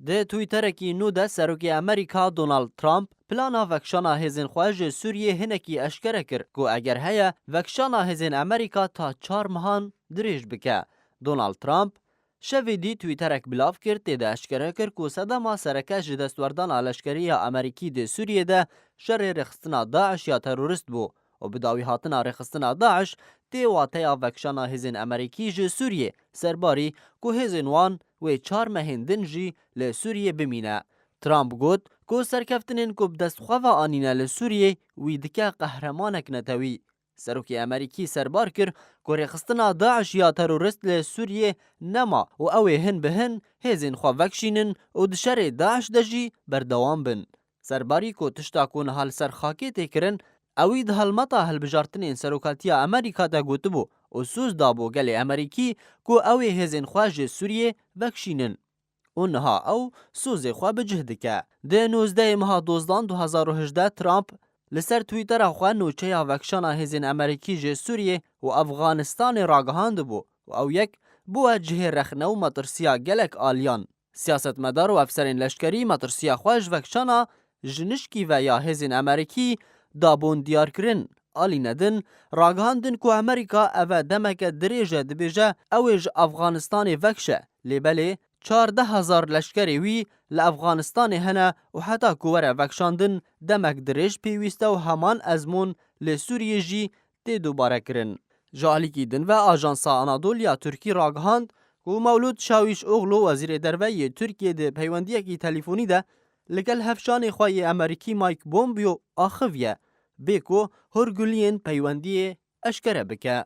ده تویترکی نو ده سروکی امریکا دونالد ترامپ پلانا وکشانا هزین خواج سوریه هنکی اشکره کر گو اگر هیا وکشانا هزین امریکا تا 4 مهان دریج بکه. دونالد ترامپ شوی دی تویترک بلاف کرد تیده اشکره کر که صدما سرکش دستوردان لشکری امریکی ده سوریه ده شر رخصتنا داعش یا تروریست بو و بداوی هاتنا رخصتنا داعش تی واتیا وکشانا هزین امریکی جه سوریه سرباری که هزین وان و 4 مهندن جی لسوریه بمینه. ترامپ گوت که سرکفتنین که بدستخواه آنینه لسوریه وی دکه قهرمانک نتوی. سروکی امریکی سربار کر که رخصتنا داعش یا تروریست لسوریه نما و اوه هن به هن هزین خواه وکشینن و دشار داعش دجی بردوام بن. سرباری که تشتاکون حال سرخاکی تکرن اوی ده هلمطا هلبجارتنین سروکاتیا امریکا دا گوت بو و سوز دابو گل امریکی که اوه هزین خواج سوریه وکشینن. اونها او سوز خواه بجهد که. ده 19 ماه دوزدان 2018 ترامپ لسر تویتر خواه نوچه وکشانا هزین امریکی جه سوریه و افغانستان راگهاند بو و او یک بو جه رخنو مطرسیا گلک آلیان. سیاست مدار و افسرین لشکری مطرسیا خواج وکشانا جنشکی و یا هزین امریکی دابون دیار کرن. آلی ندن راگهاندن که امریکا اوه دمک دریجه دبیجه اویج افغانستان وکشه لیبله 14,000 لشکری وی لافغانستان هنه و حتی کوره وکشاندن دمک دریج پیوسته و همان ازمون لسوریه جی تی دوباره کرن. جالیکی دن و آژانسا آنادولیا ترکی راگهاند که مولود شاویش اوغلو وزیر دروی ترکیه ده پیوندیه کی تلیفونی ده لگل هفشان خواهی امریکی مایک بومبیو آخویه بیکو هرگولین پیوندیه اشکره بکه.